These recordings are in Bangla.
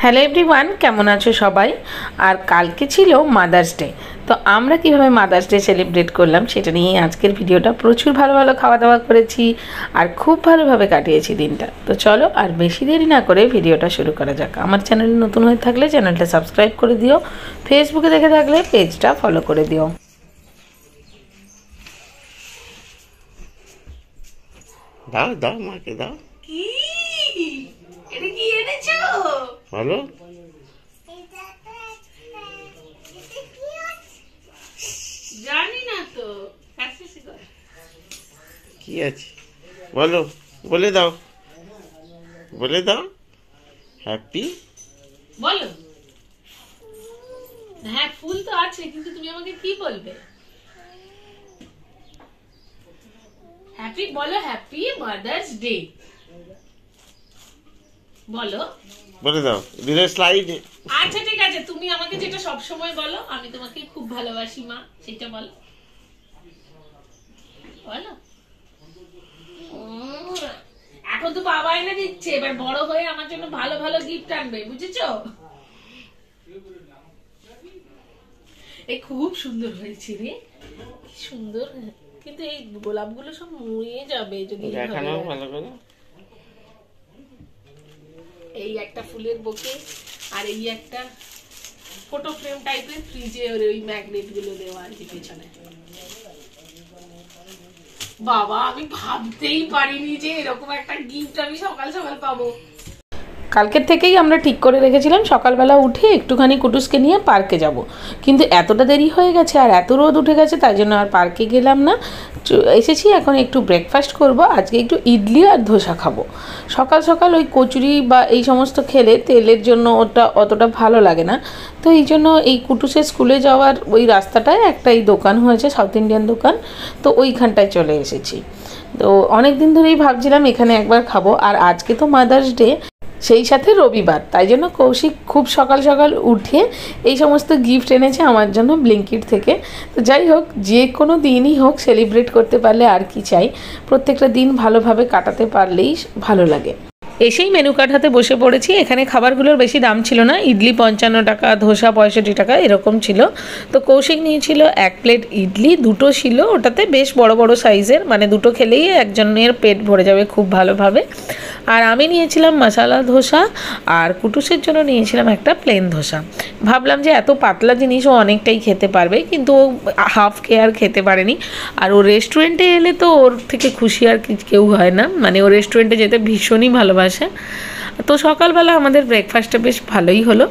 হ্যালো এভরিওয়ান, কেমন আছো সবাই? আর কালকে ছিল মাদার্স ডে। তো আমরা কীভাবে মাদার্স ডে সেলিব্রেট করলাম সেটা নিয়ে আজকের ভিডিওটা। প্রচুর ভালো ভালো খাওয়া দাওয়া করেছি আর খুব ভালোভাবে কাটিয়েছি দিনটা। তো চলো আর বেশি দেরি না করে ভিডিওটা শুরু করা যাক। আমার চ্যানেলে নতুন হয়ে থাকলে চ্যানেলটা সাবস্ক্রাইব করে দিও, ফেসবুকে দেখে থাকলে পেজটা ফলো করে দিও। দাও দাও মাকে দাও। কি এটা কি এনেছো? ভালো জানি না তো কি আছে বলো, বলে দাও, বলে দাও। হ্যাপি বলো। হ্যাঁ ফুল তো আছে, কিন্তু তুমি আমাকে কি বলবে? হ্যাপি বলো, হ্যাপি মাদার্স ডে বলো। বলে দাও দিনের স্লাইড। আচ্ছা ঠিক আছে, তুমি আমাকে যেটা সব সময় বলো, আমি তোমাকে খুব ভালোবাসি মা, সেটা বলো। বলো। এখন তো বাবা এনে দিচ্ছে, এবার বড় হয়ে আমার জন্য ভালো ভালো গিফট আনবে, বুঝেছো? এই খুব সুন্দর হয়েছে রে, কি সুন্দর। কিন্তু এই গোলাপগুলো সব মুড়িয়ে যাবে যদি দেখানো ভালো করে। এই একটা ফুলের বুকে আর এই একটা ফটো ফ্রেম টাইপের ফ্রিজে ওই ম্যাগনেট গুলো দেওয়া আর কি পেছনে। বাবা আমি ভাবতেই পারিনি যে এরকম একটা গিফট আমি সকাল সকাল পাবো। কালকের থেকেই আমরা ঠিক করে রেখেছিলাম সকালবেলা উঠে একটুখানি কুটুসকে নিয়ে পার্কে যাব, কিন্তু এতটা দেরি হয়ে গেছে আর এত রোদ উঠে গেছে, তাই জন্য আর পার্কে গেলাম না। এসেছি এখন একটু ব্রেকফাস্ট করব। আজকে একটু ইডলি আর ধোসা খাবো। সকাল সকাল ওই কচুরি বা এই সমস্ত খেলে তেলের জন্য ওটা অতটা ভালো লাগে না। তো এই জন্য এই কুটুসের স্কুলে যাওয়ার ওই রাস্তাটায় একটা এই দোকান হয়েছে, সাউথ ইন্ডিয়ান দোকান, তো ওইখানটায় চলে এসেছি। তো অনেক দিন ধরেই ভাবছিলাম এখানে একবার খাবো। আর আজকে তো মাদার্স ডে, সেই সাথে রবিবার, তাই জন্য কৌশিক খুব সকাল সকাল উঠে এই সমস্ত গিফট এনেছে আমার জন্য ব্লিঙ্কিট থেকে। তো যাই হোক, যে কোনো দিনই হোক সেলিব্রেট করতে পারলে আর কি চাই, প্রত্যেকটা দিন ভালোভাবে কাটাতে পারলেই ভালো লাগে। এসেই মেনু কার্ড হাতে বসে পড়েছি। এখানে খাবারগুলোর বেশি দাম ছিল না, ইডলি 55 টাকা, ধোসা 65 টাকা এরকম ছিল। তো কৌশিক নিয়েছিল এক প্লেট ইডলি, দুটো ছিল ওটাতে বেশ বড় বড় সাইজের, মানে দুটো খেলেই একজনের পেট ভরে যাবে খুব ভালোভাবে। আর আমি নিয়েছিলাম মশালা ধোসা, আর কুটুসের জন্য নিয়েছিলাম একটা প্লেন ধোসা। ভাবলাম যে এত পাতলা জিনিস ও অনেকটাই খেতে পারবে, কিন্তু ও হাফ খেয়ে আর খেতে পারেনি। আর ও রেস্টুরেন্টে এলে তো ওর থেকে খুশি আর কেউ হয় না, মানে ও রেস্টুরেন্টে যেতে ভীষণই ভালোবাসে। তো সকালবেলা আমাদের ব্রেকফাস্টটা বেশ ভালোই হলো।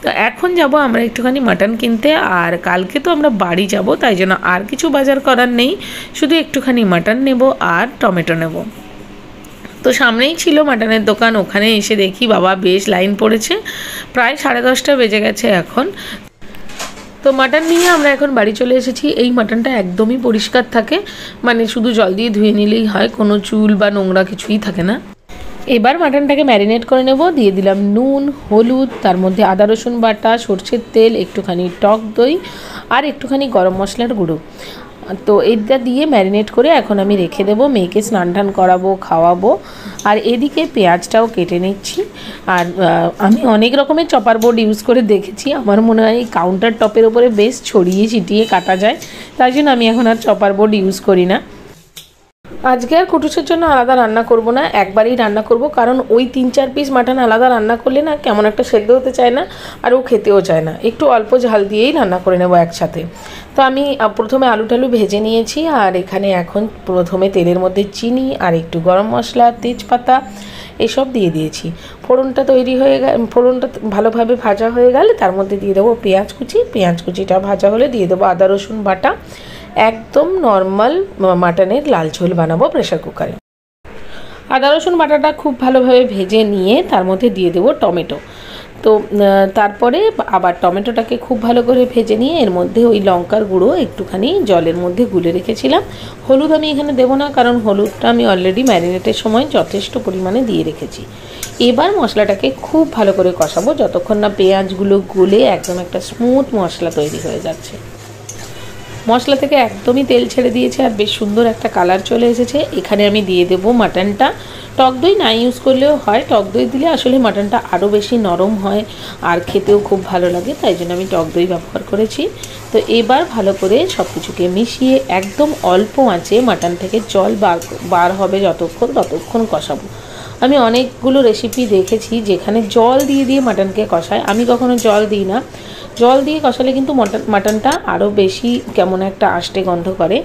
তো এখন যাব আমরা একটুখানি মাটন কিনতে, আর কালকে তো আমরা বাড়ি যাব, তাই জন্য আর কিছু বাজার করার নেই, শুধু একটুখানি মাটন নেব আর টমেটো নেব। তো সামনেই ছিল মাটনের দোকান, ওখানে এসে দেখি বাবা বেশ লাইন পড়েছে, প্রায় 10:30 বেজে গেছে এখন। তো মাটন নিয়ে আমরা এখন বাড়ি চলে এসেছি। এই মাটনটা একদমই পরিষ্কার থাকে, মানে শুধু জল দিয়ে ধুয়ে নিলেই হয়, কোনো চুল বা নোংরা কিছুই থাকে না। এবার মাটনটাকে ম্যারিনেট করে নেব। দিয়ে দিলাম নুন, হলুদ, তার মধ্যে আদা রসুন বাটা, সরষের তেল, একটুখানি টক দই আর একটুখানি গরম মশলার গুঁড়ো। তো এটা দিয়ে ম্যারিনেট করে এখন আমি রেখে দেবো, মেয়েকে স্নান টান করাবো, খাওয়াবো। আর এদিকে পেঁয়াজটাও কেটে নিচ্ছি। আর আমি অনেক রকমের চপার বোর্ড ইউজ করে দেখেছি, আমার মনে হয় এই কাউন্টার টপের ওপরে বেশ ছড়িয়ে ছিটিয়ে কাটা যায়, তাই জন্য আমি এখন আর চপার বোর্ড ইউজ করি না। আজকে আর কুটুসের জন্য আলাদা রান্না করব না, একবারই রান্না করব, কারণ ওই 3-4 পিস মাটন আলাদা রান্না করলে না কেমন একটা সেদ্ধ হতে চায় না, আর ও খেতেও চায় না। একটু অল্প ঝাল দিয়েই রান্না করে নেব একসাথে। তো আমি প্রথমে আলু টালু ভেজে নিয়েছি, আর এখানে এখন প্রথমে তেলের মধ্যে চিনি আর একটু গরম মশলা, তেজপাতা এসব দিয়ে দিয়েছি। ফোড়নটা তৈরি হয়ে গেলে, ফোড়নটা ভালোভাবে ভাজা হয়ে গেলে তার মধ্যে দিয়ে দেবো পেঁয়াজ কুচি। পেঁয়াজ কুচিটা ভাজা হলে দিয়ে দেবো আদা রসুন বাটা। একদম নর্মাল মাটনের লাল ঝোল বানাবো প্রেশার কুকারে। আদা রসুন বাটাটা খুব ভালোভাবে ভেজে নিয়ে তার মধ্যে দিয়ে দেবো টমেটো। তো তারপরে আবার টমেটোটাকে খুব ভালো করে ভেজে নিয়ে এর মধ্যে ওই লঙ্কার গুঁড়ো একটুখানি জলের মধ্যে গুলে রেখেছিলাম। হলুদ আমি এখানে দেবো না, কারণ হলুদটা আমি অলরেডি ম্যারিনেটের সময় যথেষ্ট পরিমাণে দিয়ে রেখেছি। এবার মশলাটাকে খুব ভালো করে কষাবো যতক্ষণ না পেঁয়াজগুলো গলে একদম একটা স্মুথ মশলা তৈরি হয়ে যাচ্ছে। মশলা থেকে একদমই তেল ছেড়ে দিয়েছে আর বেশ সুন্দর একটা কালার চলে এসেছে। এখানে আমি দিয়ে দেবো মাটনটা। টক দই না ইউজ করলেও হয়, টক দই দিলে আসলে মাটনটা আরও বেশি নরম হয় আর খেতেও খুব ভালো লাগে, তাই জন্য আমি টক দই ব্যবহার করেছি। তো এবার ভালো করে সব কিছুকে মিশিয়ে একদম অল্প আঁচে মাটন থেকে জল বার হবে ততক্ষণ কষাবো। আমি অনেকগুলো রেসিপি দেখেছি যেখানে জল দিয়ে দিয়ে মাটনকে কষায়, আমি কখনো জল দিই না। জল দিয়ে কষালে কিন্তু মাটনটা আরও বেশি কেমন একটা আষ্টে গন্ধ করে।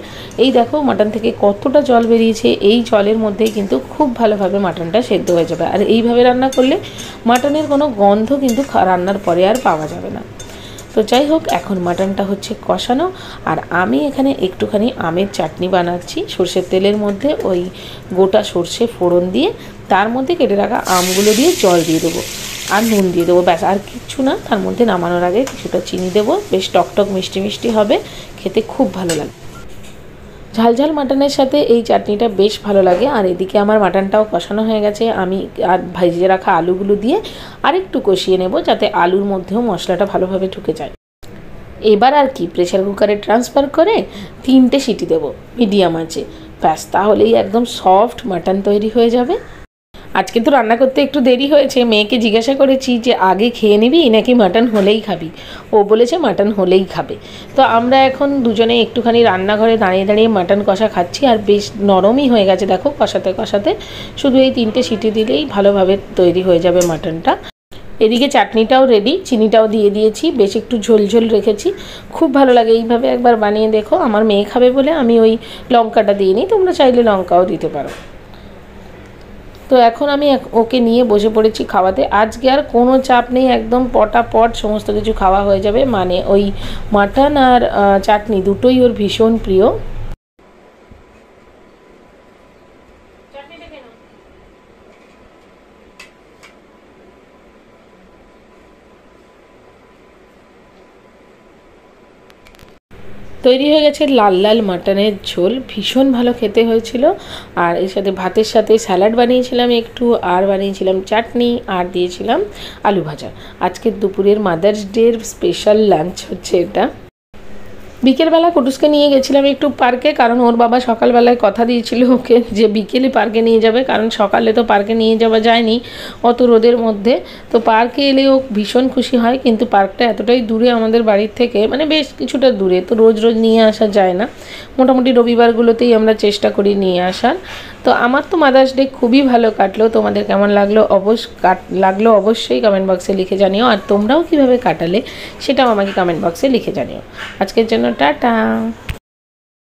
এই দেখো মাটন থেকে কতটা জল বেরিয়েছে, এই জলের মধ্যেই কিন্তু খুব ভালোভাবে মাটনটা সেদ্ধ হয়ে যাবে। আর এইভাবে রান্না করলে মাটনের কোনো গন্ধ কিন্তু রান্নার পরে আর পাওয়া যাবে না। তো যাই হোক, এখন মাটনটা হচ্ছে কষানো আর আমি এখানে একটুখানি আমের চাটনি বানাচ্ছি সর্ষের তেলের মধ্যে। ওই গোটা সর্ষে ফোড়ন দিয়ে তার মধ্যে কেটে রাখা আমগুলো দিয়ে জল দিয়ে দেবো আর নুন দিয়ে দেবো, ব্যাস আর কিচ্ছু না। তার মধ্যে নামানোর আগে কিছুটা চিনি দেবো, বেশ টকটক মিষ্টি মিষ্টি হবে, খেতে খুব ভালো লাগে। ঝালঝাল মাটনের সাথে এই চাটনিটা বেশ ভালো লাগে। আর এদিকে আমার মাটনটাও কষানো হয়ে গেছে, আমি আর ভেজে রাখা আলুগুলো দিয়ে আরেকটু কষিয়ে নেব যাতে আলুর মধ্যেও মশলাটা ভালোভাবে ঢুকে যায়। এবার আর কি প্রেসার কুকারে ট্রান্সফার করে 3টে সিটি দেবো মিডিয়াম আঁচে, ব্যাস তাহলেই একদম সফট মাটন তৈরি হয়ে যাবে। আজকে তো রান্না করতে একটু দেরি হয়েছে, মেয়েকে জিজ্ঞাসা করেছি যে আগে খেয়ে নিবি নাকি মাটন হলেই খাবি, ও বলেছে মাটন হলেই খাবে। তো আমরা এখন দুজনে একটুখানি রান্নাঘরে দাঁড়িয়ে দাঁড়িয়ে মাটন কষা খাচ্ছি আর বেশ নরমই হয়ে গেছে দেখো কষাতে কষাতে। শুধু এই 3টে সিটি দিলেই ভালোভাবে তৈরি হয়ে যাবে মাটনটা। এদিকে চাটনিটাও রেডি, চিনিটাও দিয়ে দিয়েছি, বেশ একটু ঝোল রেখেছি, খুব ভালো লাগে। এইভাবে একবার বানিয়ে দেখো। আমার মেয়ে খাবে বলে আমি ওই লঙ্কাটা দিইনি, তোমরা চাইলে লঙ্কাও দিতে পারো। তো এখন আমি ওকে নিয়ে বসে পড়েছি খাওয়াতে। আজকে আর কোনো চাপ নেই, একদম পটাপট সমস্ত কিছু খাওয়া হয়ে যাবে। মানে ওই মাটন আর চাটনি দুটোই ওর ভীষণ প্রিয়। তৈরি হয়ে গেছে লাল লাল মাটনের ঝোল, ভীষণ ভালো খেতে হয়েছিল। আর এর সাথে ভাতের সাথে স্যালাড বানিয়েছিলাম একটু, আর বানিয়েছিলাম চাটনি, আর দিয়েছিলাম আলু ভাজা। আজকের দুপুরের মাদার্স ডের স্পেশাল লাঞ্চ হচ্ছে এটা। বিকেলবেলা কুটুসকে নিয়ে গেছিলাম একটু পার্কে, কারণ ওর বাবা সকালবেলায় কথা দিয়েছিল ওকে যে বিকেলে পার্কে নিয়ে যাবে, কারণ সকালে তো পার্কে নিয়ে যাওয়া যায়নি অত রোদের মধ্যে। তো পার্কে এলে ও ভীষণ খুশি হয়, কিন্তু পার্কটা এতটাই দূরে আমাদের বাড়ির থেকে, মানে বেশ কিছুটা দূরে, তো রোজ রোজ নিয়ে আসা যায় না। মোটামুটি রবিবারগুলোতেই আমরা চেষ্টা করি নিয়ে আসার। তো আমার তো মাদার্স ডে খুবই ভালো কাটলো। তোমাদের কেমন লাগলো অবশ্যই কমেন্ট বক্সে লিখে জানিও। আর তোমরাও কিভাবে কাটালে সেটাও আমাকে কমেন্ট বক্সে লিখে জানিও। আজকের জন্য টাটা।